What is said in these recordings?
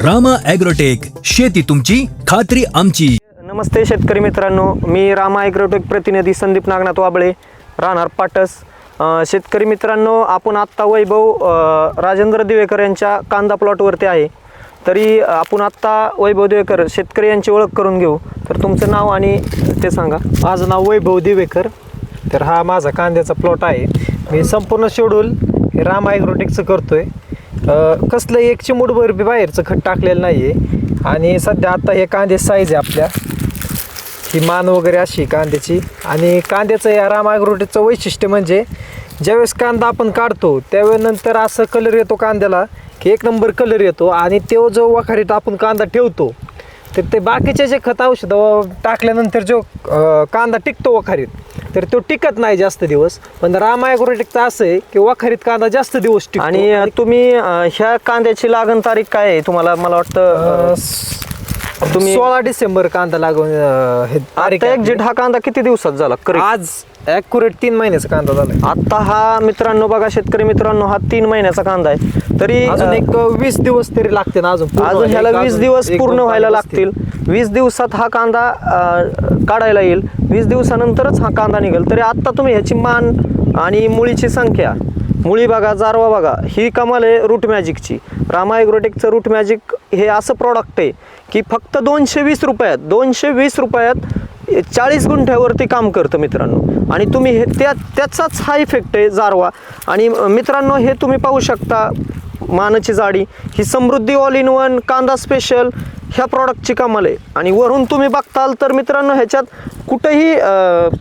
Rama agrotech, शेती तुमची खात्री आमची. नमस्ते शेतकरी मित्रांनो, मी रामा ॲग्रोटेक प्रतिनिधी संदीप नागनाथ वाबळे, राहणार पाटस. शेतकरी मित्रांनो, आपण आत्ता वैभव राजेंद्र दिवेकर यांच्या कांदा प्लॉटवरती आहे. तरी आपण आत्ता वैभव दिवेकर शेतकरी यांची ओळख करून घेऊ. तर तुमचं नाव आणि ते सांगा. माझं नाव वैभव दिवेकर. तर हा माझा कांद्याचा प्लॉट आहे. मी संपूर्ण शेड्यूल हे रामा ॲग्रोटेकचं करतोय. कसलं एक चिमूटभर बी बाहेरचं खत टाकलेलं नाही आहे. आणि सध्या आता हे कांदे साईज आहे आपल्या, ही मान वगैरे अशी कांद्याची. आणि कांद्याचं या रामा ॲग्रोटेकचं वैशिष्ट्य म्हणजे ज्यावेळेस कांदा आपण काढतो त्यावेळेनंतर असं कलर येतो कांद्याला की एक नंबर कलर येतो. आणि तो जो वखारीत आपण कांदा ठेवतो तर ते बाकीचे जे खत औषधं टाकल्यानंतर जो कांदा टिकतो वखारीत, तर तो टिकत नाही जास्त दिवस. पण रामा ॲग्रोटेकचं असं आहे की वखारीत कांदा जास्त दिवस टिकतो. आणि तुम्ही ह्या कांद्याची लागण तारीख काय आहे तुम्हाला? मला वाटतं तुम्ही 16 डिसेंबर कांदा लागून हे तारीख आहे. एक्झॅक्ट हा कांदा किती दिवसात झाला? आज ॲक्युरेट 3 महिन्याचा कांदा झाला. आता हा मित्रांनो बघा, शेतकरी मित्रांनो, हा 3 महिन्याचा कांदा आहे. तरी अजून एक 20 दिवस तरी लागते ना अजून ह्याला 20 दिवस पूर्ण व्हायला लागतील. 20 दिवसात हा कांदा काढायला येईल. 20 दिवसानंतरच हा कांदा निघेल. तरी आत्ता तुम्ही ह्याची मान आणि मुळीची संख्या, मुळी बघा, जारवा बघा, ही कमाल आहे रूट मॅजिकची. रामा ॲग्रोटेकचं रूट मॅजिक हे असं प्रॉडक्ट आहे की फक्त 220 रुपयात 40 गुंठ्यावरती काम करतं मित्रांनो. आणि तुम्ही हे त्याचाच हा इफेक्ट आहे जारवा. आणि मित्रांनो, हे तुम्ही पाहू शकता, मानाची जाडी ही समृद्धी ऑल इन वन कांदा स्पेशल ह्या प्रॉडक्टची कमाल आहे. आणि वरून तुम्ही बघताल तर मित्रांनो, ह्याच्यात कुठेही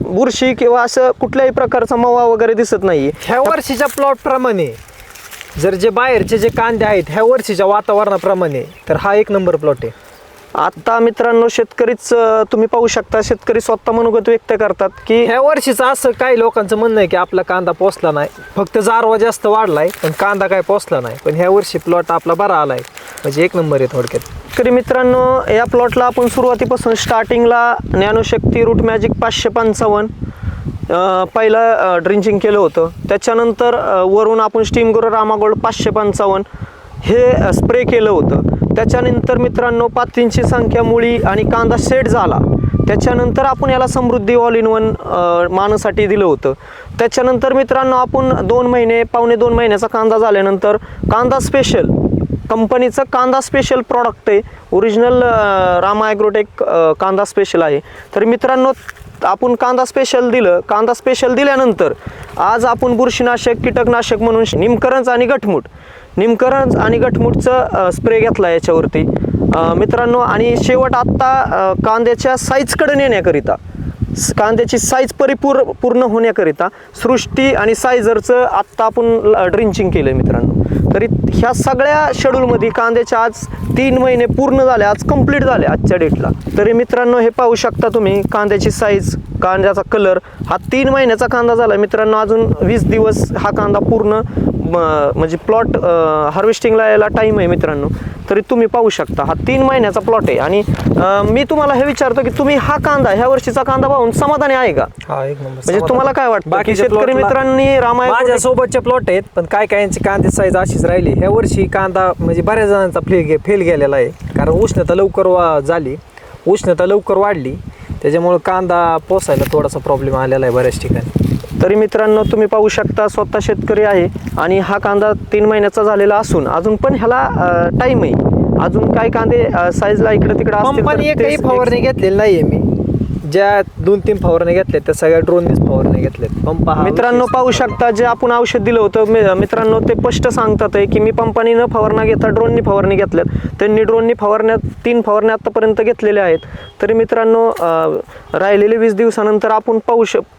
बुरशी किंवा असं कुठल्याही प्रकारचा मवा वगैरे दिसत नाही. ह्या वर्षीच्या प्लॉटप्रमाणे जर जे बाहेरचे जे कांदे आहेत ह्या वर्षीच्या वातावरणाप्रमाणे, तर हा एक नंबर प्लॉट आहे. आता मित्रांनो, शेतकरीच तुम्ही पाहू शकता, शेतकरी स्वतः मनोगत व्यक्त करतात की ह्या वर्षीचं असं काही लोकांचं म्हणणं आहे की आपला कांदा पोचला नाही, फक्त जारवा जास्त वाढलाय पण कांदा काय पोचला नाही. पण ह्या वर्षी प्लॉट आपला बरा आलाय, म्हणजे एक नंबर आहे थोडक्यात. शेतकरी मित्रांनो, या प्लॉटला आपण सुरुवातीपासून स्टार्टिंगला नॅनोशक्ती रूट मॅजिक 555 पहिलं ड्रिंचिंग केलं होतं. त्याच्यानंतर वरून आपण स्टीम ग्रो रामा गोल्ड 555 हे स्प्रे केलं होतं. त्याच्यानंतर मित्रांनो, पातींची संख्या, मुळी आणि कांदा सेट झाला. त्याच्यानंतर आपण याला समृद्धी ऑल इन वन मानासाठी दिलं होतं. त्याच्यानंतर मित्रांनो, आपण 2 महिने, पावणे 2 महिन्याचा कांदा झाल्यानंतर कांदा स्पेशल कंपनीचं कांदा स्पेशल प्रॉडक्ट आहे. ओरिजिनल रामा ॲग्रोटेक कांदा स्पेशल आहे. तर मित्रांनो, आपण कांदा स्पेशल दिलं. कांदा स्पेशल दिल्यानंतर आज आपण बुरशीनाशक, कीटकनाशक म्हणून निमकरंज आणि गठमूटचं स्प्रे घेतला याच्यावरती मित्रांनो. आणि शेवट आत्ता कांद्याच्या साईजकडे नेण्याकरिता, कांद्याची साईज पूर्ण होण्याकरिता सृष्टी आणि सायझरचं आत्ता आपण ड्रिंचिंग केलं आहे मित्रांनो. तरी ह्या सगळ्या शेड्यूलमध्ये कांद्याच्या आज 3 महिने पूर्ण झाले, आज कंप्लीट झाले आजच्या डेटला. तरी मित्रांनो, हे पाहू शकता तुम्ही, कांद्याची साईज, कांद्याचा कलर, हा 3 महिन्याचा कांदा झाला मित्रांनो. अजून 20 दिवस हा कांदा पूर्ण म्हणजे प्लॉट हार्वेस्टिंगला यायला टाईम आहे मित्रांनो. तरी तुम्ही पाहू शकता हा 3 महिन्याचा प्लॉट आहे. आणि मी तुम्हाला हे विचारतो की तुम्ही हा कांदा, ह्या वर्षीचा कांदा पाहून समाधानी आहे का? हा एक नंबर. म्हणजे तुम्हाला काय वाटतं? बाकी शेतकरी मित्रांनी रामा माझ्या सोबतचे प्लॉट आहेत, पण काय कायांची कांदे साईज अशीच राहिली. ह्या वर्षी कांदा म्हणजे बऱ्याच जणांचा फेल गेलेला आहे. कारण उष्णता लवकर वाढली, त्याच्यामुळे कांदा पोसायला थोडासा प्रॉब्लेम आलेला आहे बऱ्याच ठिकाणी. तरी मित्रांनो, तुम्ही पाहू शकता, स्वतः शेतकरी आहे आणि हा कांदा 3 महिन्याचा झालेला असून अजून पण ह्याला टाईम आहे. अजून काय कांदे साईजला इकडे तिकडे कंपनी एकही फवारणी घेतलेली नाहीये मी. ज्या 2-3 फवारणी घेतल्या त्या सगळ्या ड्रोननीच फवारणी घेतल्यात. पंप मित्रांनो पाहू शकता, जे आपण औषध दिलं होतं मित्रांनो, ते स्पष्ट सांगतात आहे की मी पंपानी न फवारणी घेता ड्रोननी फवारणी घेतल्यात. त्यांनी ड्रोननी 3 फवारण्या आत्तापर्यंत घेतलेल्या आहेत. तरी मित्रांनो, राहिलेले 20 दिवसानंतर आपण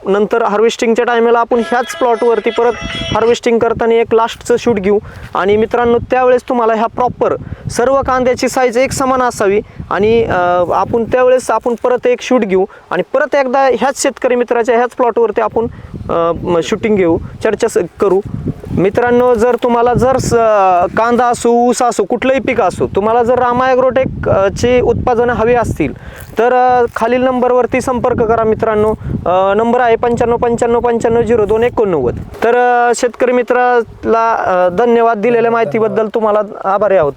नंतर हार्वेस्टिंगच्या टायमाला आपण ह्याच प्लॉटवरती परत हार्वेस्टिंग करताना एक लास्टचं शूट घेऊ. आणि मित्रांनो, त्यावेळेस तुम्हाला ह्या प्रॉपर सर्व कांद्याची साईज एक समान असावी. आणि आपण त्यावेळेस परत एक शूट घेऊ आणि परत एकदा ह्याच शेतकरी मित्राच्या ह्याच प्लॉटवरती आपण शूटिंग घेऊ, चर्चा करू. मित्रांनो, जर तुम्हाला कांदा असो, ऊस असो, कुठलंही पीक असो, तुम्हाला जर रामा ॲग्रोटेक ची उत्पादनं हवी असतील तर खालील नंबरवरती संपर्क करा मित्रांनो. नंबर आहे 9595550289. तर शेतकरी मित्राला धन्यवाद. दिलेल्या माहितीबद्दल तुम्हाला आभारी आहोत.